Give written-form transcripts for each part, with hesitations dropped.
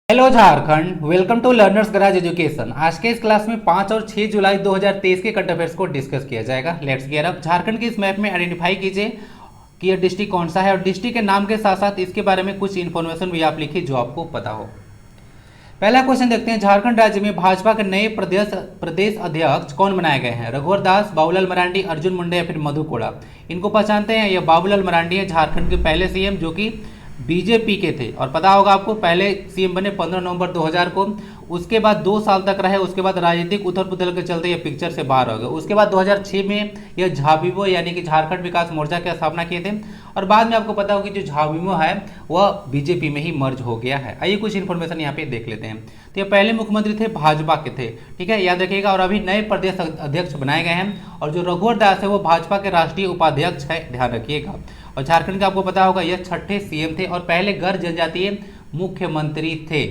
Hello Jharkhand, welcome to learners garage education. आज के इस क्लास में 5 और 6 जुलाई 2023 के करंट अफेयर्स को डिस्कस किया जाएगा। Let's gear up. झारखंड की इस मैप में आइडेंटिफाई कीजिए कि यह डिस्ट्रिक्ट कौन सा है और डिस्ट्रिक्ट के नाम के साथ साथ इसके बारे में कुछ इन्फॉर्मेशन भी आप लिखिए जो आपको पता हो। पहला क्वेश्चन देखते हैं, झारखंड राज्य में भाजपा के नए प्रदेश अध्यक्ष कौन बनाए गए हैं? रघुवर दास, बाबूलाल मरांडी, अर्जुन मुंडा या फिर मधु कोड़ा? इनको पहचानते हैं, यह बाबूलाल मरांडी है, झारखंड के पहले सीएम जो कि बीजेपी के थे। और पता होगा आपको, पहले सीएम बने 15 नवंबर 2000 को, उसके बाद 2 साल तक रहे, उसके बाद राजनीतिक उथल पुथल के चलते ये पिक्चर से बाहर हो गए। उसके बाद 2006 में यह झाविमो यानी कि झारखंड विकास मोर्चा की स्थापना किए थे और बाद में आपको पता होगा कि जो झाविमो है वह बीजेपी में ही मर्ज हो गया है। आइए कुछ इन्फॉर्मेशन यहाँ पे देख लेते हैं। तो ये पहले मुख्यमंत्री थे, भाजपा के थे, ठीक है, याद रखिएगा। और अभी नए प्रदेश अध्यक्ष बनाए गए हैं और जो रघुवर दास है वो भाजपा के राष्ट्रीय उपाध्यक्ष है, ध्यान रखिएगा। और झारखंड का आपको पता होगा यह 6ठे सीएम थे और पहले गैर जनजातीय मुख्यमंत्री थे।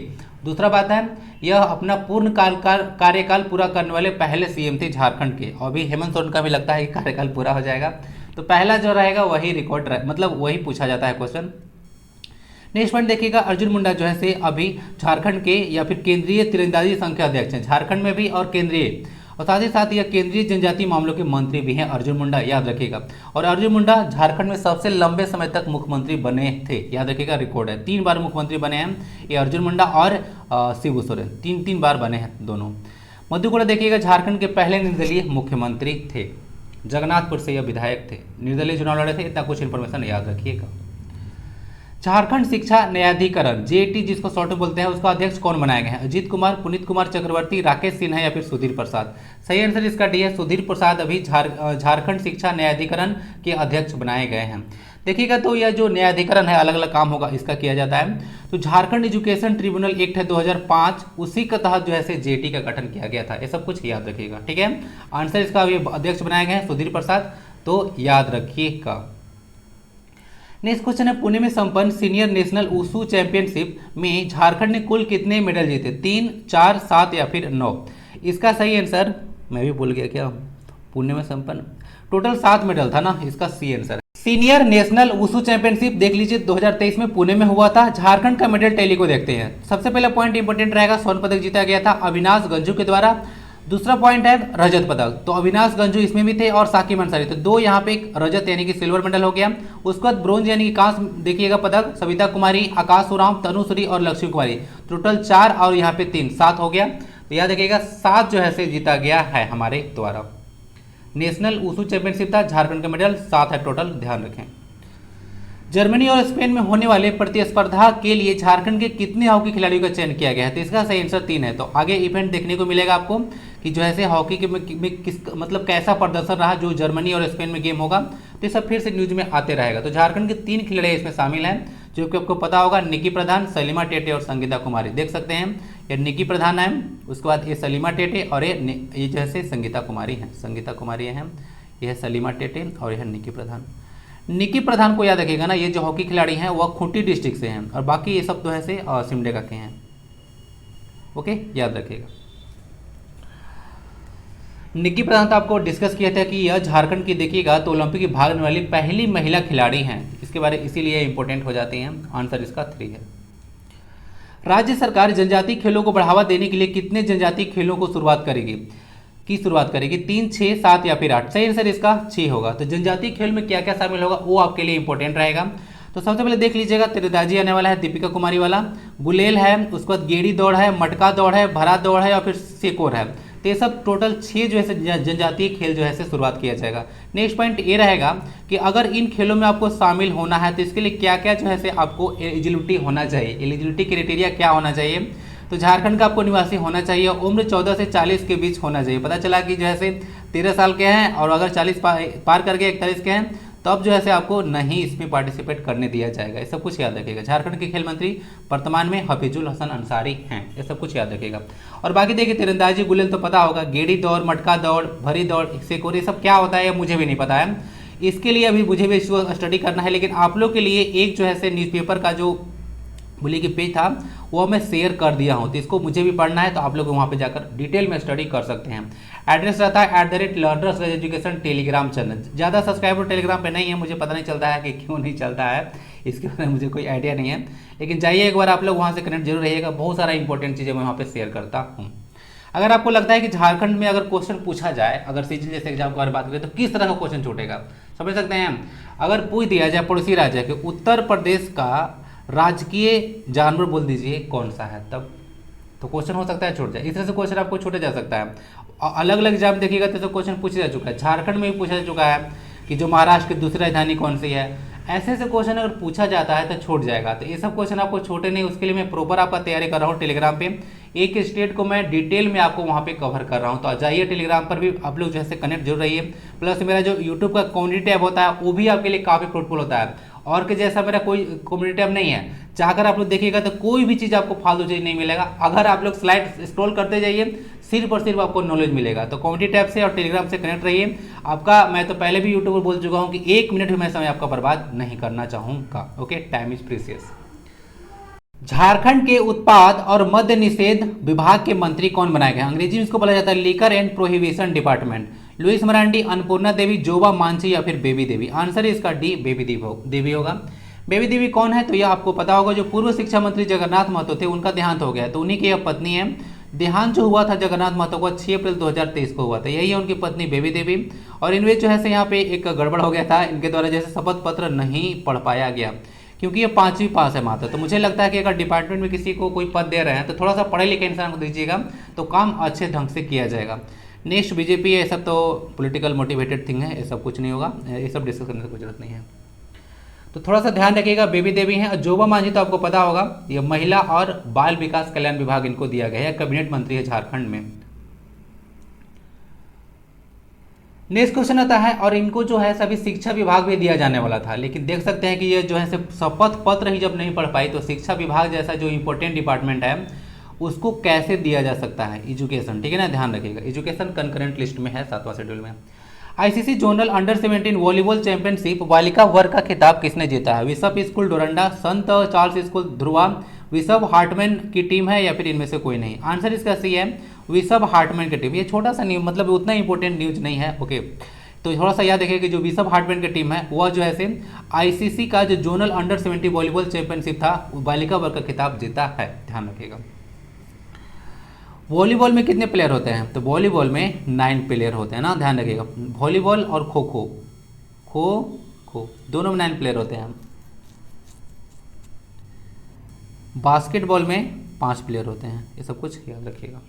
दूसरा बात है, यह अपना पूर्ण कार्यकाल पूरा करने वाले पहले सीएम थे झारखंड के। और अभी हेमंत सोरेन का भी लगता है कि कार्यकाल पूरा हो जाएगा, तो पहला जो रहेगा वही रिकॉर्ड मतलब वही पूछा जाता है क्वेश्चन। नेक्स्ट पॉइंट देखिएगा, अर्जुन मुंडा जो है से अभी झारखंड के या फिर केंद्रीय तीरंदाजी संघ के अध्यक्ष हैं, झारखंड में भी और केंद्रीय, और साथ ही साथ यह केंद्रीय जनजातीय मामलों के मंत्री भी हैं अर्जुन मुंडा, याद रखिएगा। और अर्जुन मुंडा झारखंड में सबसे लंबे समय तक मुख्यमंत्री बने थे, याद रखिएगा, रिकॉर्ड है। 3 बार मुख्यमंत्री बने हैं ये अर्जुन मुंडा और शिबू सोरेन, 3 बार बने हैं दोनों। मधु कोड़ा देखिएगा, झारखंड के पहले निर्दलीय मुख्यमंत्री थे, जगन्नाथपुर से यह विधायक थे, निर्दलीय चुनाव लड़े थे। इतना कुछ इन्फॉर्मेशन याद रखिएगा। झारखंड शिक्षा न्यायाधिकरण जेटी जिसको शॉर्ट में बोलते हैं, उसका अध्यक्ष कौन बनाए गए हैं? अजीत कुमार, पुनीत कुमार चक्रवर्ती, राकेश सिन्हा या फिर सुधीर प्रसाद? सही आंसर इसका डी है, सुधीर प्रसाद अभी झारखंड शिक्षा न्यायाधिकरण के अध्यक्ष बनाए गए हैं। देखिएगा, तो यह जो न्यायाधिकरण है अलग अलग काम होगा इसका किया जाता है। तो झारखंड एजुकेशन ट्रिब्यूनल एक्ट है 2005, उसी के तहत जो है से जेटी का गठन किया गया था। ये सब कुछ याद रखिएगा, ठीक है। आंसर इसका अभी अध्यक्ष बनाए गए हैं सुधीर प्रसाद, तो याद रखिएगा। नेक्स्ट क्वेश्चन है, पुणे में संपन्न सीनियर नेशनल वुशु चैंपियनशिप में झारखंड ने कुल कितने मेडल जीते? 3, 4, 7 या फिर 9? इसका सही आंसर, मैं भी भूल गया क्या, पुणे में संपन्न टोटल 7 मेडल था ना, इसका C answer. Senior national wushu championship देख लीजिए 2023 में पुणे में हुआ था। झारखंड का मेडल टैली को देखते हैं। सबसे पहला पॉइंट इंपॉर्टेंट रहेगा, स्वर्ण पदक जीता गया था अविनाश गंजू के द्वारा। दूसरा पॉइंट है रजत पदक, तो अविनाश गंजू इसमें भी थे और साकिब अंसारी, तो 2 यहाँ पे एक रजत यानी कि सिल्वर मेडल हो गया। उसके बाद ब्रोंज यानी कि कांस्य देखिएगा पदक, सविता कुमारी, आकाश उरांव, तनुश्री और लक्ष्मी कुमारी, टोटल 4 और यहाँ पे 3, 7 हो गया। तो याद रखिएगा 7 जो है से जीता गया है हमारे द्वारा। नेशनल वुशु चैंपियनशिप था, झारखंड का मेडल 7 है टोटल, ध्यान रखें। जर्मनी और स्पेन में होने वाले प्रतिस्पर्धा के लिए झारखंड के कितने हॉकी खिलाड़ियों का चयन किया गया है? तो इसका सही आंसर 3 है। तो आगे इवेंट देखने को मिलेगा आपको कि जो है हॉकी के में किस मतलब कैसा प्रदर्शन रहा जो जर्मनी और स्पेन में गेम होगा, तो ये सब फिर से न्यूज में आते रहेगा। तो झारखंड के 3 खिलाड़ी इसमें शामिल हैं जो कि आपको पता होगा, निकी प्रधान, सलीमा टेटे और संगीता कुमारी। देख सकते हैं ये निकी प्रधान है, उसके बाद ये सलीमा टेटे और ये जो है संगीता कुमारी हैं, संगीता कुमारी हैं, यह सलीमा टेटे और यह निकी प्रधान। निकी प्रधान को याद रखिएगा ना, ये जो हॉकी खिलाड़ी हैं वह खूंटी डिस्ट्रिक्ट से हैं और बाकी ये सब तो है से सिमडेगा के हैं, ओके, याद रखिएगा। निकी प्रधान तो आपको डिस्कस किया था कि यह झारखंड की देखिएगा तो ओलंपिक में भागने वाली पहली महिला खिलाड़ी हैं, इसके बारे इसीलिए इंपॉर्टेंट हो जाती हैं। आंसर इसका 3 है। राज्य सरकार जनजातीय खेलों को बढ़ावा देने के लिए कितने जनजातीय खेलों को शुरुआत करेगी? 3, 6, 7 या फिर 8? सही आंसर इसका 6 होगा। तो जनजातीय खेल में क्या क्या शामिल होगा वो आपके लिए इंपॉर्टेंट रहेगा। तो सबसे पहले देख लीजिएगा, तीरंदाजी आने वाला है, दीपिका कुमारी वाला, गुलेल है, उसके बाद गेड़ी दौड़ है, मटका दौड़ है, भरा दौड़ है और फिर सेकोर है। तो ये सब टोटल 6 जो है जनजातीय खेल जो है से शुरुआत किया जाएगा। नेक्स्ट पॉइंट ये रहेगा कि अगर इन खेलों में आपको शामिल होना है तो इसके लिए क्या क्या जो है से आपको एलिजिबिलिटी होना चाहिए, एलिजिबिलिटी क्राइटेरिया क्या होना चाहिए? तो झारखंड का आपको निवासी होना चाहिए, उम्र 14 से 40 के बीच होना चाहिए। पता चला कि जो है से 13 साल के हैं और अगर 40 पार करके 41 के हैं तब जो है से आपको नहीं इसमें पार्टिसिपेट करने दिया जाएगा। ये सब कुछ याद रखिएगा। झारखंड के खेल मंत्री वर्तमान में हफीजुल हसन अंसारी हैं, ये सब कुछ याद रखिएगा। और बाकी देखिए तीरंदाजी, गुलेल तो पता होगा, गेड़ी दौड़, मटका दौड़, भरी दौड़, सेकोर, ये सब क्या होता है मुझे भी नहीं पता है, इसके लिए अभी मुझे भी इसको स्टडी करना है। लेकिन आप लोग के लिए एक जो है से न्यूज़पेपर का जो बोलिए कि पेज था वो मैं शेयर कर दिया हूँ, तो इसको मुझे भी पढ़ना है तो आप लोग वहाँ पे जाकर डिटेल में स्टडी कर सकते हैं। एड्रेस रहता है @learners एजुकेशन टेलीग्राम चैनल। ज़्यादा सब्सक्राइबर टेलीग्राम पे नहीं है, मुझे पता नहीं चलता है कि क्यों नहीं चलता है, इसके बारे में मुझे कोई आइडिया नहीं है, लेकिन जाइए एक बार आप लोग वहाँ से कनेक्ट जरूर रहिएगा, बहुत सारा इंपॉर्टेंट चीज़ें मैं वहाँ पे शेयर करता हूँ। अगर आपको लगता है कि झारखंड में अगर क्वेश्चन पूछा जाए, अगर सीजन जैसे एग्जाम के बारे में बात करें तो किस तरह का क्वेश्चन छूटेगा, समझ सकते हैं हम। अगर पूछ दिया जाए पड़ोसी राज्य के उत्तर प्रदेश का राजकीय जानवर बोल दीजिए कौन सा है, तब तो क्वेश्चन हो सकता है छूट जाए। इस तरह से क्वेश्चन आपको छूटे जा सकता है। अलग अलग एग्जाम देखिएगा तो क्वेश्चन पूछा जा चुका है, झारखंड में भी पूछा जा चुका है कि जो महाराष्ट्र की दूसरी राजधानी कौन सी है। ऐसे ऐसे क्वेश्चन अगर पूछा जाता है तो छूट जाएगा। तो ये सब क्वेश्चन आपको छोटे नहीं, उसके लिए मैं प्रॉपर आपका तैयारी कर रहा हूँ टेलीग्राम पे। एक स्टेट को मैं डिटेल में आपको वहाँ पे कवर कर रहा हूँ, तो जाइए टेलीग्राम पर भी आप लोग जैसे कनेक्ट जरूर रहिए। प्लस मेरा जो यूट्यूब का कम्युनिटी टैब होता है वो भी आपके लिए काफ़ी फ्रूटफुल होता है, और कि जैसा मेरा कोई कम्युनिटी टैब नहीं है, जाकर आप लोग देखिएगा तो कोई भी चीज़ आपको फालतू चीज़ नहीं मिलेगा। अगर आप लोग स्लाइड स्क्रॉल करते जाइए सिर्फ और सिर्फ आपको नॉलेज मिलेगा। तो कम्युनिटी टैब से और टेलीग्राम से कनेक्ट रहिए। आपका मैं तो पहले भी यूट्यूब पर बोल चुका हूँ कि 1 मिनट भी मैं समय आपका बर्बाद नहीं करना चाहूँगा। Okay, time is precious. Jharkhand के उत्पाद और मद्य निषेध विभाग के मंत्री कौन बनाए गए? अंग्रेजी में इसको बोला जाता है liquor and prohibition department. Louis Marandi, Annapurna Devi, Joba Manjhi या फिर बेबी देवी? आंसर इसका डी, बेबी देवी होगा। बेबी देवी कौन है तो यह आपको पता होगा, जो पूर्व शिक्षा मंत्री जगन्नाथ महतो थे उनका देहांत हो गया, तो उन्हीं की यह पत्नी है। देहांत जो हुआ था जगन्नाथ महतो का 6 अप्रैल 2023 को हुआ था, यही है उनकी पत्नी बेबी देवी। और इनमें जो है से यहाँ पे एक गड़बड़ हो गया था, इनके द्वारा जैसे शपथ पत्र नहीं पढ़ पाया गया क्योंकि ये 5वीं पास है मात्र। तो मुझे लगता है कि अगर डिपार्टमेंट में किसी को कोई पद दे रहे हैं तो थोड़ा सा पढ़े लिखे इंसान को दीजिएगा तो काम अच्छे ढंग से किया जाएगा। नेक्स्ट बीजेपी, ये सब तो पॉलिटिकल मोटिवेटेड थिंग है, ये सब कुछ नहीं होगा, ये सब डिस्कस करने की कोई जरूरत नहीं है। तो थोड़ा सा ध्यान रखिएगा, बेबी देवी है। और जोबा मांझी तो आपको पता होगा, ये महिला और बाल विकास कल्याण विभाग इनको दिया गया है, कैबिनेट मंत्री है झारखंड में। नेक्स्ट क्वेश्चन आता है, और इनको जो है सभी शिक्षा विभाग भी दिया जाने वाला था, लेकिन देख सकते हैं कि ये जो है शपथ पत्र ही जब नहीं पढ़ पाई, तो शिक्षा विभाग जैसा जो इंपॉर्टेंट डिपार्टमेंट है उसको कैसे दिया जा सकता है? एजुकेशन, ठीक है ना, ध्यान रखिएगा। एजुकेशन कंकरेंट लिस्ट में है 7वां शेड्यूल में। ICC zonal under 17 volleyball championship बालिका वर्ग का खिताब किसने जीता है? विशप स्कूल डोरंडा, संत Charles school Dhruva, bishop Hartmann की टीम है या फिर इनमें से कोई नहीं? आंसर इसका सी है, विशप हार्टमैन की टीम। ये छोटा सा न्यूज, मतलब उतना इंपॉर्टेंट न्यूज नहीं है। ओके, तो थोड़ा सा याद रखिए कि जो विशप हार्टमैन की टीम है वह जो है से आईसीसी का जो जोनल अंडर 17 वॉलीबॉल चैंपियनशिप था बालिका वर्ग का खिताब जीता है, ध्यान रखिएगा। वॉलीबॉल में कितने प्लेयर होते हैं? तो वॉलीबॉल में 9 प्लेयर होते हैं ना, ध्यान रखिएगा। वॉलीबॉल और खो खो दोनों में 9 प्लेयर होते हैं। बास्केटबॉल में 5 प्लेयर होते हैं, ये सब कुछ याद रखिएगा।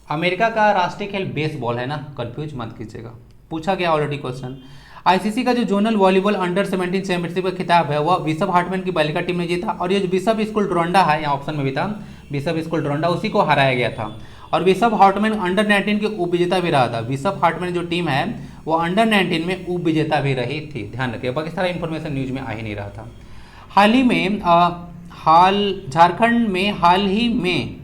अमेरिका का राष्ट्रीय खेल बेसबॉल है ना, कंफ्यूज मत कीजिएगा, पूछा गया ऑलरेडी क्वेश्चन। आईसीसी का जो जोनल वॉलीबॉल अंडर 17 चैंपियनशिप का खिताब है वह विशप हार्टमैन की बालिका टीम ने जीता, और ये जो विशप स्कूल डोरंडा है, यहाँ ऑप्शन में भी था विशप स्कूल डोरंडा, उसी को हराया गया था। और विशप हार्टमैन अंडर 19 के उप विजेता भी रहा था। विशप हार्टमैन जो टीम है वो अंडर 19 में उप विजेता भी रही थी, ध्यान रखिए। बाकी सारा इन्फॉर्मेशन न्यूज में आ ही नहीं रहा था। हाल ही में झारखंड में हाल ही में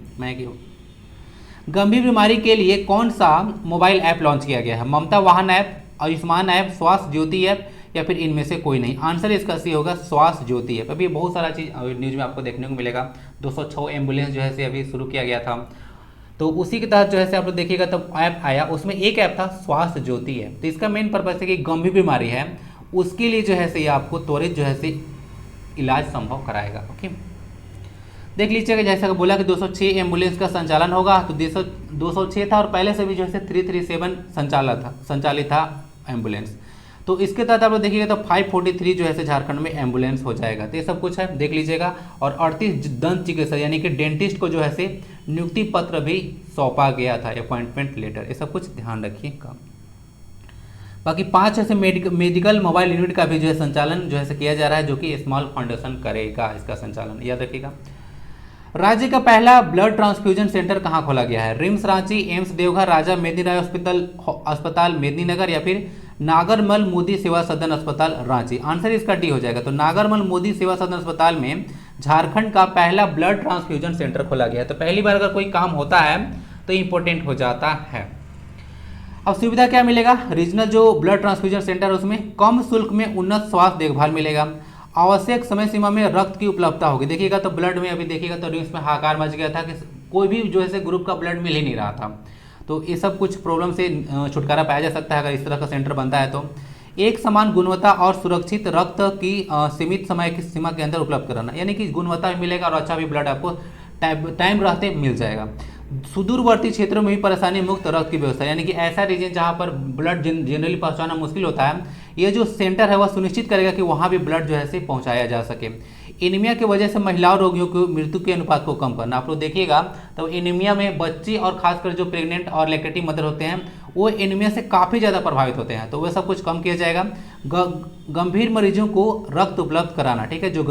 गंभीर बीमारी के लिए कौन सा मोबाइल ऐप लॉन्च किया गया है? ममता वाहन ऐप, आयुष्मान ऐप, स्वास्थ्य ज्योति ऐप या फिर इनमें से कोई नहीं? आंसर इसका सी होगा, स्वास्थ्य ज्योति ऐप। अभी बहुत सारा चीज़ न्यूज में आपको देखने को मिलेगा। 206 एम्बुलेंस जो है से अभी शुरू किया गया था, तो उसी के तहत जो है से आप लोग देखिएगा तब ऐप आया, उसमें एक ऐप था स्वास्थ्य ज्योति ऐप। तो इसका मेन पर्पज है कि गंभीर बीमारी है उसके लिए जो है से ये आपको त्वरित जो है से इलाज संभव कराएगा। ओके, देख लीजिएगा जैसा बोला कि 206 एम्बुलेंस का संचालन होगा, तो 206 था और पहले से भी जो है 337 संचालित था एम्बुलेंस। तो इसके तहत आप लोग देखिएगा तो 543 जो है झारखंड में एम्बुलेंस हो जाएगा। तो ये सब कुछ है, देख लीजिएगा। और 38 दंत चिकित्सक यानी कि डेंटिस्ट को जो है से नियुक्ति पत्र भी सौंपा गया था, अपॉइंटमेंट लेटर। ये सब कुछ ध्यान रखिएगा। बाकी 5 ऐसे मेडिकल मोबाइल यूनिट का भी जो है संचालन जो है किया जा रहा है, जो कि स्मॉल फाउंडेशन करेगा इसका संचालन, याद रखिएगा। राज्य का पहला ब्लड ट्रांसफ्यूजन सेंटर कहाँ खोला गया है? रिम्स रांची, एम्स देवघर, राजा मेदिनीराय अस्पताल मेदिनीनगर या फिर नागरमल मोदी सेवा सदन अस्पताल रांची? आंसर इसका डी हो जाएगा। तो नागरमल मोदी सेवा सदन अस्पताल में झारखंड का पहला ब्लड ट्रांसफ्यूजन सेंटर खोला गया है। तो पहली बार अगर कोई काम होता है तो इंपॉर्टेंट हो जाता है। अब सुविधा क्या मिलेगा? रीजनल जो ब्लड ट्रांसफ्यूजन सेंटर उसमें कम शुल्क में उन्नत स्वास्थ्य देखभाल मिलेगा। आवश्यक समय सीमा में रक्त की उपलब्धता होगी। देखिएगा तो ब्लड में अभी देखिएगा तो रिम्स में हाहाकार मच गया था कि कोई भी जो है ग्रुप का ब्लड मिल ही नहीं रहा था। तो ये सब कुछ प्रॉब्लम से छुटकारा पाया जा सकता है अगर इस तरह का सेंटर बनता है। तो एक समान गुणवत्ता और सुरक्षित रक्त की सीमित समय की सीमा के अंदर उपलब्ध कराना, यानी कि गुणवत्ता भी मिलेगा और अच्छा भी ब्लड आपको टाइम रहते मिल जाएगा। सुदूरवर्ती क्षेत्रों में भी परेशानी मुक्त रक्त की व्यवस्था, यानी कि ऐसा रीजन जहाँ पर ब्लड जनरली पहुँचाना मुश्किल होता है, ये जो सेंटर है वह सुनिश्चित करेगा कि वहाँ भी ब्लड जो है से पहुँचाया जा सके। एनीमिया की वजह से महिलाओं रोगियों की मृत्यु के अनुपात को कम करना, आप लोग देखिएगा तो एनीमिया में बच्ची और खासकर जो प्रेग्नेंट और लैक्टेटिंग मदर होते हैं वो एनीमिया से काफ़ी ज़्यादा प्रभावित होते हैं, तो वह सब कुछ कम किया जाएगा। गंभीर मरीजों को रक्त उपलब्ध कराना, ठीक है, जो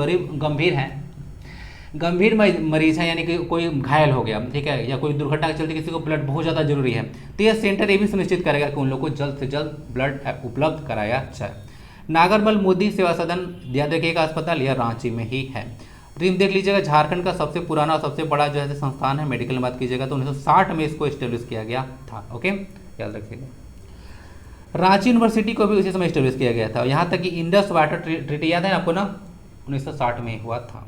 गंभीर मरीज है, यानी कि कोई घायल हो गया, ठीक है, या कोई दुर्घटना के चलते किसी को ब्लड बहुत ज़्यादा जरूरी है, तो यह सेंटर ये भी सुनिश्चित करेगा कि उन लोगों को जल्द से जल्द ब्लड उपलब्ध कराया जाए। नागरमल मोदी सेवा सदन याद रखिएगा अस्पताल यह रांची में ही है। रिम देख लीजिएगा, झारखंड का सबसे पुराना और सबसे बड़ा जो है संस्थान है, मेडिकल में बात कीजिएगा तो 1960 में इसको एस्टेब्लिश किया गया था। ओके, याद रखिएगा। रांची यूनिवर्सिटी को भी उसी समय एस्टेब्लिश किया गया था। यहाँ तक कि इंडस वाटर ट्रीटी याद है आपको ना, 1960 में हुआ था।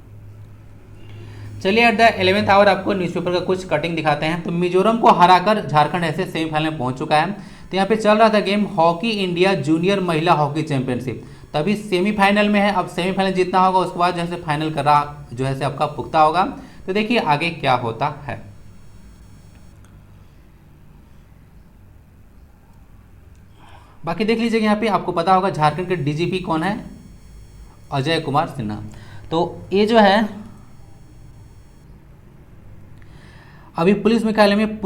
चलिए एट द 11th आवर आपको न्यूज़पेपर का कुछ कटिंग दिखाते हैं। तो मिजोरम को हराकर झारखंड ऐसे सेमीफाइनल में पहुंच चुका है। तो यहाँ पे चल रहा था गेम हॉकी इंडिया जूनियर महिला हॉकी चैंपियनशिप, तभी सेमीफाइनल में है। अब सेमीफाइनल जीतना होगा, उसके बाद जैसे फाइनल का राह जो है आपका पुख्ता होगा। तो देखिए आगे क्या होता है। बाकी देख लीजिएगा, यहाँ पे आपको पता होगा झारखंड के डीजीपी कौन है, अजय कुमार सिन्हा। तो ये जो है अभी पुलिस मुख्यालय में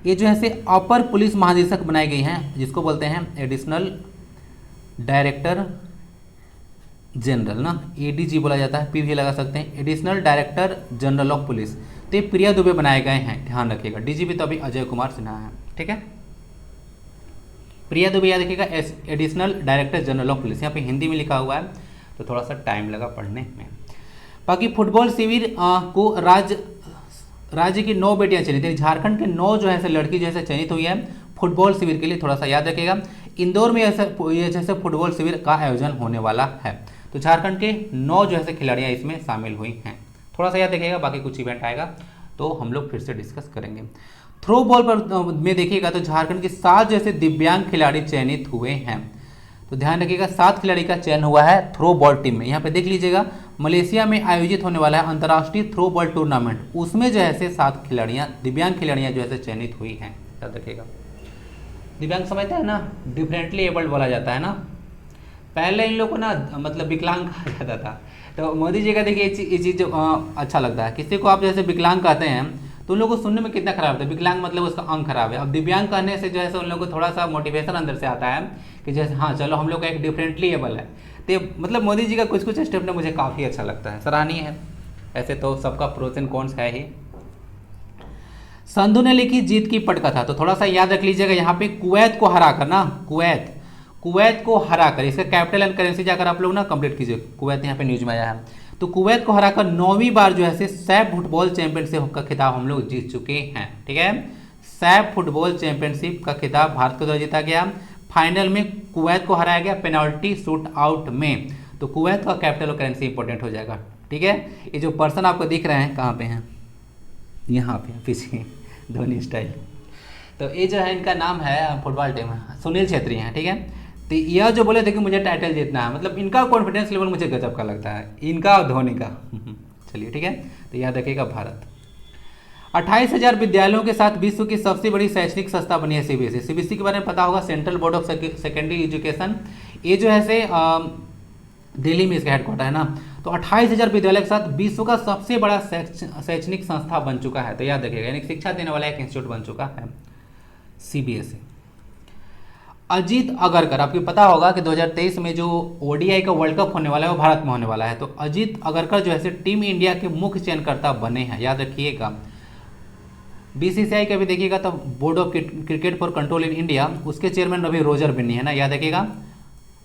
ये जो है से अपर पुलिस महानिदेशक बनाई गई हैं, जिसको बोलते हैं एडिशनल डायरेक्टर जनरल ना, एडीजी बोला जाता है, पी भी लगा सकते हैं, additional director general of police. तो ये प्रिया दुबे बनाए गए हैं, ध्यान रखिएगा। डीजीपी तो अभी अजय कुमार सिन्हा है, ठीक है। प्रिया दुबे याद रखिएगा, additional director general of police. यहाँ पे हिंदी में लिखा हुआ है तो थोड़ा सा टाइम लगा पढ़ने में। बाकी फुटबॉल शिविर को राज्य की 9 बेटियां चयनित थी। झारखंड के 9 जो है लड़की जैसे चयनित हुई है फुटबॉल शिविर के लिए, थोड़ा सा याद रखिएगा। इंदौर में ये जैसे फुटबॉल शिविर का आयोजन होने वाला है। तो झारखंड के 9 जो है खिलाड़ियाँ इसमें शामिल हुई हैं, थोड़ा सा याद रखिएगा। बाकी कुछ इवेंट आएगा तो हम लोग फिर से डिस्कस करेंगे। थ्रो बॉल पर में देखिएगा तो झारखंड के 7 जैसे दिव्यांग खिलाड़ी चयनित हुए हैं। तो ध्यान रखिएगा 7 खिलाड़ी का चयन हुआ है थ्रो बॉल टीम में। यहाँ पे देख लीजिएगा मलेशिया में आयोजित होने वाला है अंतर्राष्ट्रीय थ्रो बॉल टूर्नामेंट, उसमें जो है 7 खिलाड़ियाँ दिव्यांग खिलाड़ियाँ जो है चयनित हुई हैं, याद रखिएगा। दिव्यांग समझते हैं ना, डिफरेंटली एबल्ड बोला जाता है ना। पहले इन लोग को ना मतलब विकलांग कहा जाता था। तो मोदी जी का देखिए ये चीज़ अच्छा लगता है। किसी को आप जैसे विकलांग कहते हैं तो उन लोगों को सुनने में कितना खराब होता है, विकलांग मतलब उसका अंग खराब है। अब दिव्यांग कहने से जो है उन लोगों को थोड़ा सा मोटिवेशन अंदर से आता है कि जैसे हाँ चलो हम लोग का एक डिफरेंटली एबल है। तो मतलब मोदी जी का कुछ कुछ स्टेप ने मुझे काफ़ी अच्छा लगता है, सराहनीय है। ऐसे तो सबका प्रोस एंड कॉन्स है ही। संधू ने लिखी जीत की पटकथा, तो थोड़ा सा याद रख लीजिएगा। यहाँ पे कुवैत को हराकर ना, कुवैत को हराकर, इसका कैपिटल एंड करेंसी जाकर आप लोग ना कंप्लीट कीजिए। कुवैत यहाँ पे न्यूज में आया है। तो कुवैत को हराकर 9वीं बार जो है सैफ फुटबॉल चैंपियनशिप का खिताब हम लोग जीत चुके हैं, ठीक है। सैफ फुटबॉल चैंपियनशिप का खिताब भारत को द्वारा जीता गया। फाइनल में कुवैत को हराया गया पेनाल्टी शूट आउट में। तो कुवैत का कैपिटल और करेंसी इंपॉर्टेंट हो जाएगा, ठीक है। ये जो पर्सन आपको दिख रहे हैं कहाँ पे हैं, यहाँ पे पीछे धोनी स्टाइल। तो ये जो है इनका नाम है फुटबॉल टीम सुनील छेत्री हैं, ठीक है। तो यह जो बोले थे कि मुझे टाइटल जीतना है, मतलब इनका कॉन्फिडेंस लेवल मुझे गजब का लगता है, इनका और धोनी का। चलिए ठीक है, तो याद रखिएगा भारत 28,000 विद्यालयों के साथ विश्व की सबसे बड़ी शैक्षणिक संस्था बनी है सीबीएसई। सीबीएसई के बारे में पता होगा, central board of secondary education. ये जो है से दिल्ली में इसका हेडक्वार्टर है ना। तो 28,000 विद्यालय के साथ विश्व का सबसे बड़ा शैक्षणिक संस्था बन चुका है। तो याद रखिएगा, यानी शिक्षा देने वाला एक इंस्टीट्यूट बन चुका है सीबीएसई। अजीत अगरकर, आपको पता होगा कि 2023 में जो ओडीआई का वर्ल्ड कप होने वाला है वो भारत में होने वाला है। तो अजीत अगरकर जो है टीम इंडिया के मुख्य चयनकर्ता बने हैं, याद रखिएगा। बीसीसीआई का भी देखिएगा तो board of cricket for control in India, उसके चेयरमैन अभी रोजर बिन्नी है ना, याद रखिएगा।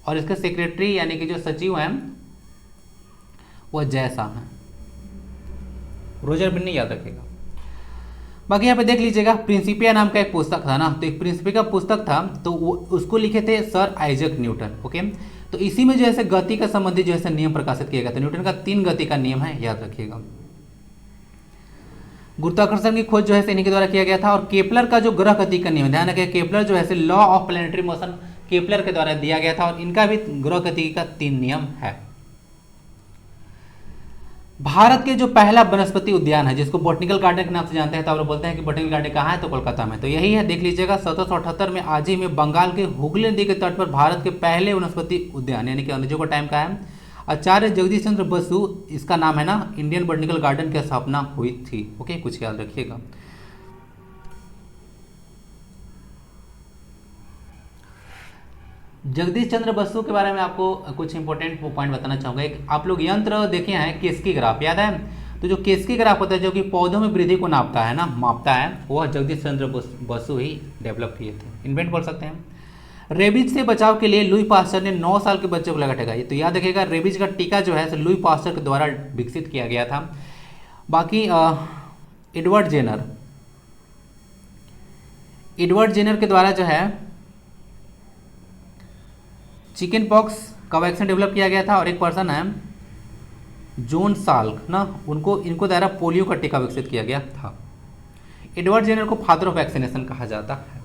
और इसके सेक्रेटरी यानी कि जो सचिव हैं वो जैसा हैं, रोजर बिन्नी, याद रखिएगा। बाकी यहाँ पे देख लीजिएगा प्रिंसिपिया नाम का एक पुस्तक था ना, तो एक प्रिंसिपिया का पुस्तक था, तो उसको लिखे थे सर आइजक न्यूटन। ओके, तो इसी में जो है गति का संबंधी जो है नियम प्रकाशित किया गया था। न्यूटन का 3 गति का नियम है, याद रखिएगा। गुरुत्वाकर्षण की खोज जो है इन्हीं के द्वारा किया गया था। और केपलर का जो ग्रह गति का नियम, ध्यान रखिए केपलर जो है law of planetary motion Kepler के द्वारा दिया गया था और इनका भी ग्रह गति का 3 नियम है। भारत के जो पहला वनस्पति उद्यान है जिसको बोटनिकल गार्डन के नाम से जानते हैं, तो आप लोग बोलते हैं कि बोटनिकल गार्डन कहाँ है, तो कोलकाता में। तो यही है, देख लीजिएगा 1778 में आज ही में बंगाल के हुगली नदी के तट पर भारत के पहले वनस्पति उद्यान यानी कि अंग्रेजों का टाइम का है, आचार्य जगदीश चंद्र बसु इसका नाम है ना, इंडियन बोटनिकल गार्डन की स्थापना हुई थी। ओके, कुछ याद रखिएगा। जगदीश चंद्र बसु के बारे में आपको कुछ इंपॉर्टेंट पॉइंट बताना चाहूंगा। एक आप लोग यंत्र देखे हैं केस्की ग्राफ, याद है? तो जो केस्की ग्राफ होता है जो कि पौधों में वृद्धि को नापता है ना, मापता है, वह जगदीश चंद्र बसु ही डेवलप किए थे, इन्वेंट बोल सकते हैं। रेबीज से बचाव के लिए लुई पास्चर ने 9 साल के बच्चे को लगा टीका। तो याद रखिएगा रेबीज का टीका जो है लुई पास्चर के द्वारा विकसित किया गया था। बाकी एडवर्ड जेनर के द्वारा जो है चिकन पॉक्स का वैक्सीन डेवलप किया गया था। और एक पर्सन है जॉन साल्क ना, इनको द्वारा पोलियो का टीका विकसित किया गया था। एडवर्ड जेनर को फादर ऑफ वैक्सीनेशन कहा जाता है।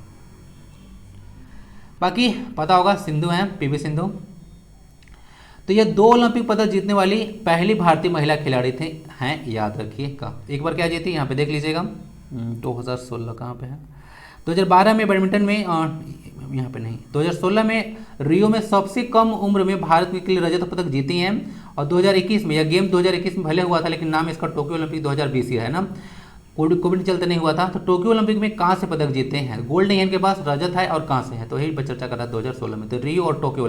बाकी पता होगा सिंधु हैं, पीवी सिंधु। तो ये 2 ओलंपिक पदक जीतने वाली पहली भारतीय महिला खिलाड़ी थे, हैं, याद रखिएगा। एक बार क्या जीती यहाँ पे देख लीजिएगा, 2016 कहाँ पे है, 2012 में बैडमिंटन में, यहाँ पे नहीं, 2016 में रियो में सबसे कम उम्र में भारत के लिए रजत पदक जीती हैं। और 2021 में, यह गेम 2021 में भले हुआ था लेकिन नाम इसका टोक्यो ओलंपिक 2020 ही है ना, कोविड चलते नहीं हुआ था। तो टोक्यो ओलंपिक में कांस्य पदक जीते हैं, गोल्ड नहीं है इनके पास, रजत है और कांस्य है। तो यही पर चर्चा कर रहा है 2016 में। तो रियो और टोक्यो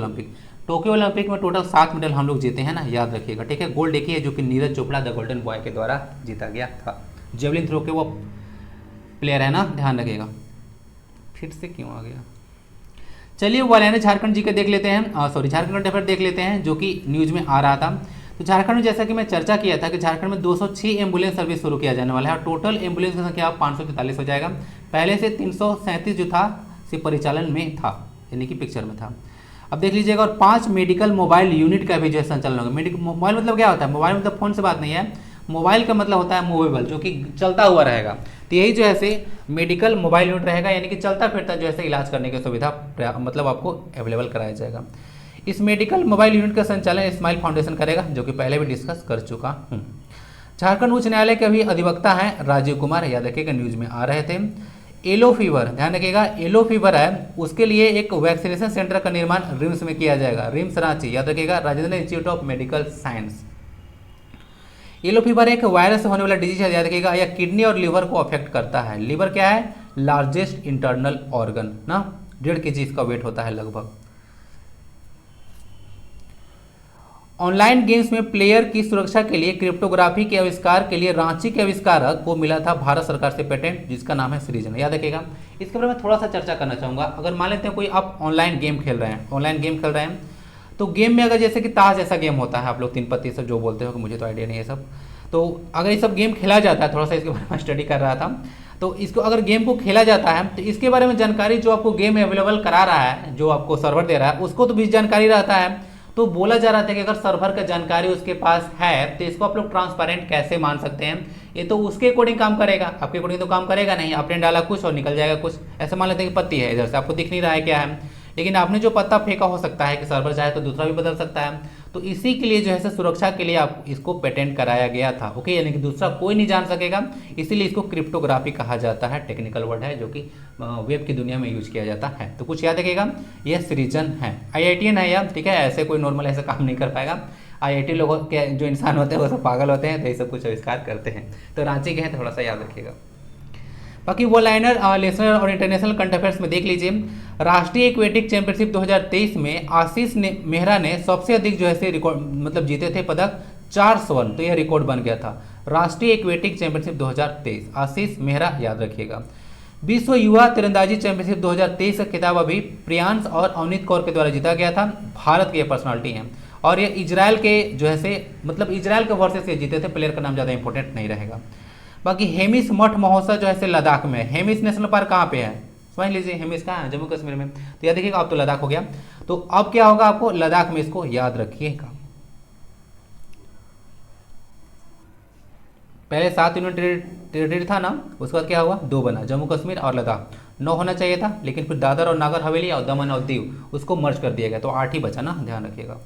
ओलंपिक में टोटल 7 मेडल हम लोग जीते हैं ना, याद रखिएगा, ठीक है। गोल्ड एक ही है जो कि Neeraj Chopra the golden boy के द्वारा जीता गया था। जेवलिन थ्रो के वो प्लेयर है ना, ध्यान रखिएगा। फिर से क्यों आ गया, चलिए वो वाले झारखंड जी के देख लेते हैं, झारखंड का डेफर देख लेते हैं जो कि न्यूज में आ रहा था। तो झारखंड में जैसा कि मैं चर्चा किया था कि झारखंड में 206 एम्बुलेंस सर्विस शुरू किया जाने वाला है और टोटल एम्बुलेंस की संख्या 543 हो जाएगा। पहले से 337 जो था से परिचालन में था, यानी कि पिक्चर में था। अब देख लीजिएगा। और 5 मेडिकल मोबाइल यूनिट का भी जो है संचालन होगा। मोबाइल मतलब क्या होता है, मोबाइल मतलब फोन से बात नहीं है, मोबाइल का मतलब होता है मूवेबल, जो कि चलता हुआ रहेगा। तो यही जो है मेडिकल मोबाइल यूनिट रहेगा, यानी कि चलता फिरता जो है इलाज करने की सुविधा मतलब आपको अवेलेबल कराया जाएगा। इस मेडिकल मोबाइल यूनिट का संचालन स्माइल फाउंडेशन करेगा, जो कि पहले भी डिस्कस कर चुका हूँ। झारखंड उच्च न्यायालय के अभी अधिवक्ता हैं राजीव कुमार, याद रखिएगा न्यूज में आ रहे थे। येलो फीवर, ध्यान रखिएगा, येलो फीवर है उसके लिए एक वैक्सीनेशन सेंटर का निर्माण रिम्स में किया जाएगा, रिम्स रांची, याद रखिएगा, Rajendra institute of medical science. Yellow fever एक वायरस से होने वाला डिजीज है, याद रखिएगा, यह किडनी और लिवर को अफेक्ट करता है। लिवर क्या है, लार्जेस्ट इंटरनल ऑर्गन ना, 1.5 kg इसका वेट होता है लगभग। ऑनलाइन गेम्स में प्लेयर की सुरक्षा के लिए क्रिप्टोग्राफी के आविष्कार के लिए रांची के आविष्कारक को मिला था भारत सरकार से पेटेंट, जिसका नाम है सृजन, याद रखिएगा। इसके बारे में थोड़ा सा चर्चा करना चाहूंगा। अगर मान लेते हैं कोई आप ऑनलाइन गेम खेल रहे हैं, तो गेम में अगर जैसे कि ताश जैसा गेम होता है, आप लोग 3 पत्ती सब जो बोलते हो, मुझे तो आइडिया नहीं है सब, तो अगर ये सब गेम खेला जाता है, थोड़ा सा इसके बारे में स्टडी कर रहा था, तो इसको अगर गेम को खेला जाता है तो इसके बारे में जानकारी जो आपको गेम अवेलेबल करा रहा है, जो आपको सर्वर दे रहा है, उसको तो भी जानकारी रहता है। तो बोला जा रहा था कि अगर सर्वर का जानकारी उसके पास है तो इसको आप लोग ट्रांसपेरेंट कैसे मान सकते हैं, ये तो उसके अकॉर्डिंग काम करेगा, आपके अकॉर्डिंग तो काम करेगा नहीं। आपने डाला कुछ और निकल जाएगा कुछ, ऐसा मान लेते हैं कि पत्ती है, इधर से आपको दिख नहीं रहा है क्या है, लेकिन आपने जो पत्ता फेंका हो सकता है कि सर्वर चाहे तो दूसरा भी बदल सकता है। तो इसी के लिए जो है सुरक्षा के लिए आप इसको पेटेंट कराया गया था, ओके, यानी कि दूसरा कोई नहीं जान सकेगा, इसीलिए इसको क्रिप्टोग्राफी कहा जाता है, टेक्निकल वर्ड है जो कि वेब की दुनिया में यूज किया जाता है। तो कुछ याद रखिएगा, यह सृजन है, IITian है यह, ठीक है, ऐसे कोई नॉर्मल ऐसे काम नहीं कर पाएगा। IIT लोगों के जो इंसान होते हैं वो सब पागल होते हैं, तो ये सब कुछ आविष्कार करते हैं। तो रांची के हैं, थोड़ा सा याद रखिएगा। बाकी वो लाइनर नेशनल और इंटरनेशनल करंट अफेयर्स में देख लीजिए। राष्ट्रीय एक्वेटिक चैंपियनशिप 2023 में आशीष मेहरा ने सबसे अधिक जो है रिकॉर्ड मतलब जीते थे पदक 4 स्वर्ण, तो यह रिकॉर्ड बन गया था। राष्ट्रीय एक्वेटिक चैंपियनशिप 2023 आशीष मेहरा, याद रखिएगा। विश्व युवा तीरंदाजी चैंपियनशिप 2023 का खिताब अभी प्रियांश और अवनीत कौर के द्वारा जीता गया था। भारत के पर्सनालिटी हैं और ये इजराइल के जो है मतलब इजराइल के वर्सेस से जीते थे, प्लेयर का नाम ज़्यादा इंपॉर्टेंट नहीं रहेगा। बाकी हेमिस मठ महोत्सव जो है लद्दाख में, हेमिस नेशनल पार्क कहाँ पे है समझ लीजिए, हेमिस कहाँ है, जम्मू कश्मीर में। तो याद देखिएगा, अब तो लद्दाख हो गया, तो अब क्या होगा आपको लद्दाख में, इसको याद रखिएगा। पहले 7 यूनियन टेरिटरी था ना, उसके बाद क्या हुआ, 2 बना, जम्मू कश्मीर और लद्दाख। 9 होना चाहिए था, लेकिन फिर दादर और नागर हवेली और दमन और दीव उसको मर्ज कर दिया गया, तो 8 ही बचा ना, ध्यान रखिएगा।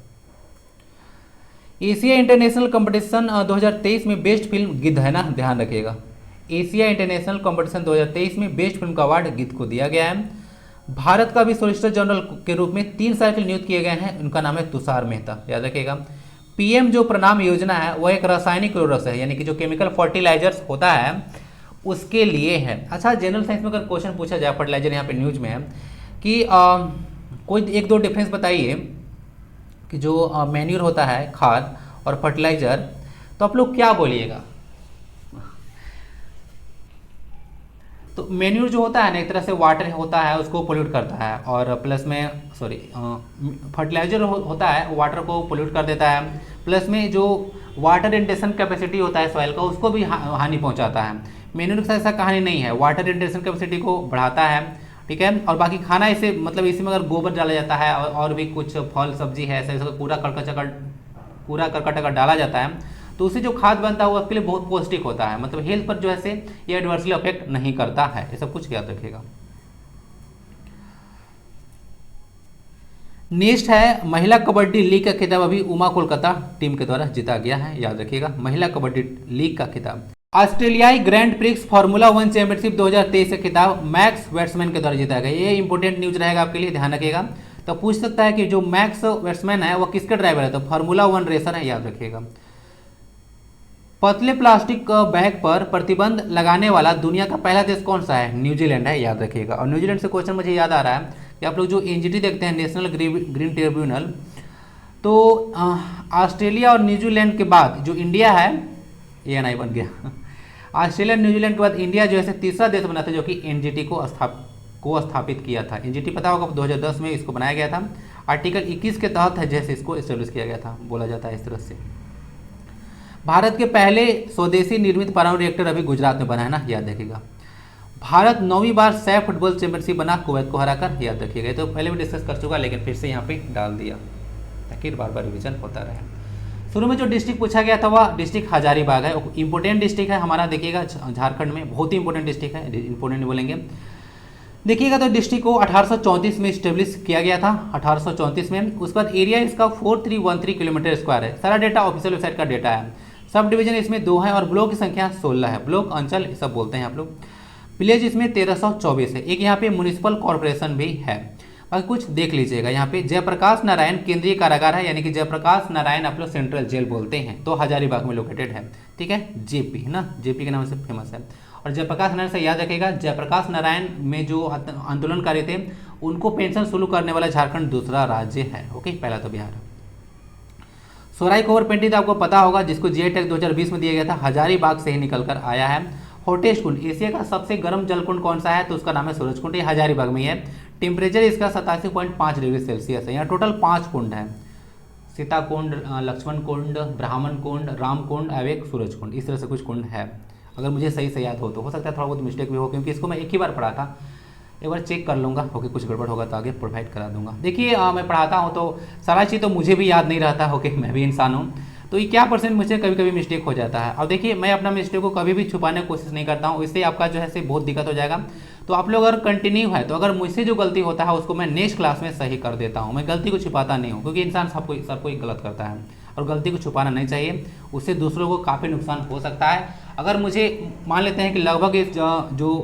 एशिया इंटरनेशनल कंपटीशन 2023 में बेस्ट फिल्म गिद्ध है ना, ध्यान रखिएगा। एशिया इंटरनेशनल कंपटीशन 2023 में बेस्ट फिल्म का अवार्ड गिद्ध को दिया गया है। भारत का भी सॉलिसिटर जनरल के रूप में 3 साल के लिए नियुक्त किए गए हैं, उनका नाम है तुषार मेहता, याद रखिएगा। पीएम जो प्रणाम योजना है वह एक रासायनिक उर्वरक है, यानी कि जो केमिकल फर्टिलाइजर्स होता है उसके लिए है। अच्छा, जनरल साइंस में अगर क्वेश्चन पूछा जाए, फर्टिलाइजर यहाँ पे न्यूज में है कि कोई 1-2 डिफरेंस बताइए कि जो मैन्यूर होता है, खाद, और फर्टिलाइजर, तो आप लोग क्या बोलिएगा। तो मैन्यूर जो होता है ना, एक तरह से वाटर होता है, उसको पोल्यूट करता है, और प्लस में फर्टिलाइजर होता है वाटर को पोल्यूट कर देता है, प्लस में जो वाटर रिटेंशन कैपेसिटी होता है सॉइल का उसको भी हानि पहुंचाता है। मैन्यूर के साथ ऐसा कहानी नहीं है, वाटर रिटेंशन कैपेसिटी को बढ़ाता है, ठीक है। और बाकी खाना इसे मतलब इसी में अगर गोबर डाला जाता है और भी कुछ फल सब्जी है ऐसा कूड़ा करकट अगर डाला जाता है तो उससे जो खाद बनता है वो आपके लिए बहुत पौष्टिक होता है, मतलब हेल्थ पर जो है से ये एडवर्सली अफेक्ट नहीं करता है, ये सब कुछ याद रखिएगा। नेक्स्ट है महिला कबड्डी लीग का खिताब अभी उमा कोलकाता टीम के द्वारा जीता गया है, याद रखिएगा, महिला कबड्डी लीग का खिताब। ऑस्ट्रेलियाई ग्रैंड प्रिक्स फार्मूला 1 चैंपियनशिप 2023 का खिताब मैक्स वेट्समैन के द्वारा जीता गया। ये इंपॉर्टेंट न्यूज रहेगा आपके लिए, ध्यान रखिएगा। तो पूछ सकता है कि जो मैक्स वेट्समैन है वो किसके ड्राइवर है, तो फार्मूला 1 रेसर है, याद रखिएगा। पतले प्लास्टिक बैग पर प्रतिबंध लगाने वाला दुनिया का पहला देश कौन सा है, न्यूजीलैंड है, याद रखिएगा। और न्यूजीलैंड से क्वेश्चन मुझे याद आ रहा है कि आप लोग जो एनजीटी देखते हैं, नेशनल ग्रीन ट्रिब्यूनल, तो ऑस्ट्रेलिया और न्यूजीलैंड के बाद जो इंडिया है, ये एनआई बन गया ऑस्ट्रेलिया न्यूजीलैंड के बाद इंडिया जो है तीसरा देश बना था जो कि एनजीटी को स्थापित किया था। एनजीटी पता होगा 2010 में इसको बनाया गया था, आर्टिकल 21 के तहत है जैसे इसको एस्टेब्लिश किया गया था, बोला जाता है इस तरह से। भारत के पहले स्वदेशी निर्मित परमाणु रिएक्टर अभी गुजरात में बना है ना, याद रखिएगा। भारत 9वीं बार सैफ फुटबॉल चैंपियनशिप बना कुवैत को हराकर, याद रखिएगा। तो पहले भी डिस्कस कर चुका लेकिन फिर से यहाँ पे डाल दिया ताकि बार बार रिविजन होता रहे। शुरू में जो डिस्ट्रिक्ट पूछा गया था वह डिस्ट्रिक्ट हजारीबाग है, इंपोर्टेंट डिस्ट्रिक्ट है हमारा, देखिएगा झारखंड में बहुत ही इंपोर्टेंट डिस्ट्रिक्ट है, इंपोर्टेंट नहीं बोलेंगे। देखिएगा तो डिस्ट्रिक्ट को 1834 में स्टेब्लिश किया गया था, 1834 में। उसके बाद एरिया इसका 4313 किलोमीटर स्क्वायर है, सारा डेटा ऑफिशियल वेबसाइट का डेटा है। सब डिवीजन इसमें 2 है और ब्लॉक की संख्या 16 है, ब्लॉक अंचल सब बोलते हैं आप लोग। विलेज इसमें 1324 है, एक यहाँ पे म्यूनिसिपल कॉर्पोरेशन भी है। बाकी कुछ देख लीजिएगा, यहाँ पे जयप्रकाश नारायण केंद्रीय कारागार है, यानी कि जयप्रकाश नारायण आप लोग सेंट्रल जेल बोलते हैं, तो हजारीबाग में लोकेटेड है, ठीक है। जेपी ना, जेपी के नाम से फेमस है। और जयप्रकाश नारायण से याद रखिएगा, जयप्रकाश नारायण में जो आंदोलनकारी थे उनको पेंशन शुरू करने वाला झारखंड दूसरा राज्य है, ओके, पहला तो बिहार। सोराई कोवर पेंटिंग तो आपको पता होगा, जिसको जीआई टैग 2020 में दिया गया था, हजारीबाग से ही निकलकर आया है। हॉटेस्ट कुंड, एशिया का सबसे गर्म जलकुंड कौन सा है, तो उसका नाम है सूरज कुंड, ये हजारीबाग में है। टेम्परेचर इसका 87.5 डिग्री सेल्सियस है। यहाँ टोटल 5 कुंड है, सीता कुंड, लक्ष्मण कुंड, ब्राह्मण कुंड, राम कुंड, अवेक, सूरज कुंड, इस तरह से कुछ कुंड है, अगर मुझे सही से याद हो सकता है थोड़ा बहुत मिस्टेक भी हो, क्योंकि इसको मैं एक ही बार पढ़ा था, एक बार चेक कर लूँगा, ओके, कुछ गड़बड़ होगा तो आगे प्रोवाइड करा दूंगा। देखिए मैं पढ़ाता हूँ तो सारा चीज़ तो मुझे भी याद नहीं रहता, ओके, मैं भी इंसान हूँ, तो ये क्या % मुझे कभी कभी मिस्टेक हो जाता है। और देखिए मैं अपना मिस्टेक को कभी भी छुपाने की कोशिश नहीं करता हूँ, इससे आपका जो है से बहुत दिक्कत हो जाएगा। तो आप लोग अगर कंटिन्यू है तो अगर मुझसे जो गलती होता है उसको मैं नेक्स्ट क्लास में सही कर देता हूँ, मैं गलती को छुपाता नहीं हूँ, क्योंकि इंसान सब कोई गलत करता है और गलती को छुपाना नहीं चाहिए, उससे दूसरों को काफ़ी नुकसान हो सकता है। अगर मुझे मान लेते हैं कि लगभग इस जो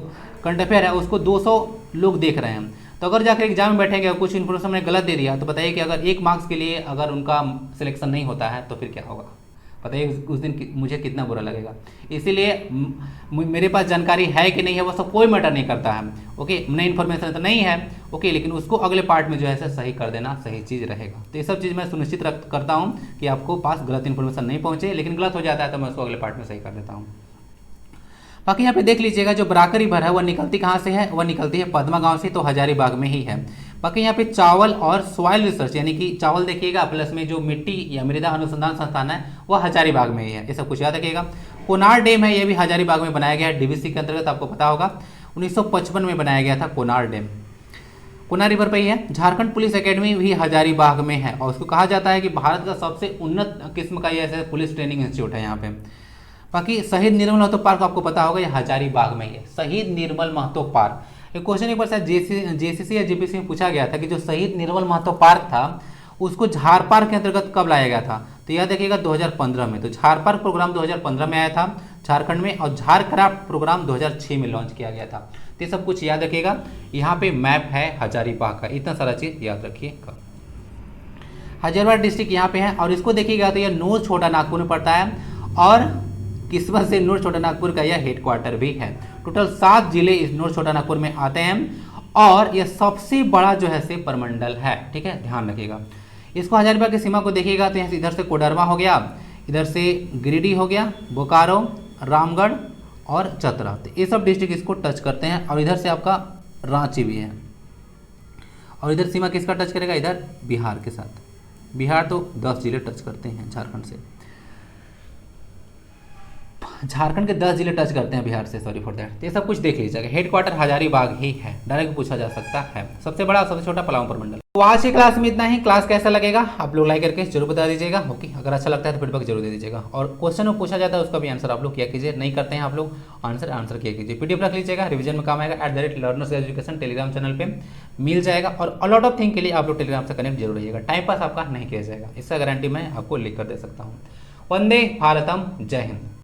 करंट अफेयर है उसको 200 लोग देख रहे हैं, तो अगर जाकर एग्जाम में बैठेंगे और कुछ इन्फॉर्मेशन मैंने गलत दे दिया तो बताइए कि अगर 1 मार्क्स के लिए अगर उनका सिलेक्शन नहीं होता है तो फिर क्या होगा, बताइए उस दिन मुझे कितना बुरा लगेगा। इसीलिए मेरे पास जानकारी है कि नहीं है वो सब कोई मैटर नहीं करता है, ओके, नई इन्फॉर्मेशन तो नहीं है, ओके, लेकिन उसको अगले पार्ट में जो है सही कर देना सही चीज़ रहेगा। तो ये सब चीज़ मैं सुनिश्चित करता हूँ कि आपको पास गलत इन्फॉर्मेशन नहीं पहुँचे, लेकिन गलत हो जाता है तो मैं उसको अगले पार्ट में सही कर देता हूँ। बाकी यहाँ पे देख लीजिएगा जो बराकर रिवर है वह निकलती कहाँ से है, वह निकलती है पद्मा गांव से, तो हजारीबाग में ही है। बाकी यहाँ पे चावल और सॉइल रिसर्च, यानी कि चावल देखिएगा, प्लस में जो मिट्टी या मृदा अनुसंधान संस्थान है वह हजारीबाग में ही है, ये सब कुछ याद रखिएगा। कोनार डैम है, ये भी हजारीबाग में बनाया गया है, डीवीसी के अंतर्गत, आपको पता होगा 1955 में बनाया गया था कोनार डैम, कोनार रिवर पर ही है। झारखंड पुलिस एकेडमी भी हजारीबाग में है और उसको कहा जाता है कि भारत का सबसे उन्नत किस्म का ये पुलिस ट्रेनिंग इंस्टीट्यूट है यहाँ पे। बाकी शहीद निर्मल महतो पार्क आपको पता होगा, ये हजारीबाग में है, शहीद निर्मल महतो पार्क। एक क्वेश्चन एक बार शायद जेसीसी या जीपीसी में पूछा गया था कि जो शहीद निर्मल महतो पार्क था उसको झार पार्क के अंतर्गत कब लाया गया था, तो यह देखिएगा 2015 में। तो झार पार्क प्रोग्राम 2015 में आया था झारखंड में, और झारक्राफ्ट प्रोग्राम 2006 में लॉन्च किया गया था। तो ये सब कुछ याद रखिएगा। यहाँ पे मैप है हजारीबाग का, इतना सारा चीज याद रखिएगा। हजारीबाग डिस्ट्रिक्ट यहाँ पे है, और इसको देखिएगा तो यह नूर छोटा नागपुर में पड़ता है, और किस्मत से नूर छोटा नागपुर का यह हेडक्वार्टर भी है। टोटल 7 जिले इस नूर छोटा नागपुर में आते हैं, और यह सबसे बड़ा जो है से प्रमंडल है। ठीक है, ध्यान रखिएगा। इसको हजारीबाग की सीमा को देखिएगा तो यहाँ से इधर से कोडरमा हो गया, इधर से गिरिडीह हो गया, बोकारो, रामगढ़ और चतरा, तो ये सब डिस्ट्रिक्ट इसको टच करते हैं। और इधर से आपका रांची भी है, और इधर सीमा किसका टच करेगा, इधर बिहार के साथ। बिहार तो 10 जिले टच करते हैं झारखंड से, झारखंड के 10 जिले टच करते हैं बिहार से, सॉरी फॉर दैट। ये सब कुछ देख लीजिएगा। हेडक्वार्टर हजारीबाग ही है, डायरेक्ट पूछा जा सकता है। सबसे बड़ा सबसे छोटा पलामू प्रमंडल। तो आज की क्लास में इतना ही। क्लास कैसा लगेगा आप लोग लाइक करके जरूर बता दीजिएगा। ओके, अगर अच्छा लगता है तो फीडबैक जरूर दे दीजिएगा, और क्वेश्चन में पूछा जाता है उसका भी आंसर आप लोग किया कीजिए। नहीं करते हैं आप लोग आंसर किया कीजिए। पीडीएफ रख लीजिएगा, रिवीजन में काम आएगा। @लर्नर्स एजुकेशन टेलीग्राम चैनल पे मिल जाएगा, और अलॉट ऑफ थिंग के लिए आप लोग टेलीग्राम से कनेक्ट जरूर रहिएगा। टाइम पास आपका नहीं किया जाएगा, इसका गारंटी मैं आपको लिख कर दे सकता हूँ। वंदे भारतम, जय हिंद।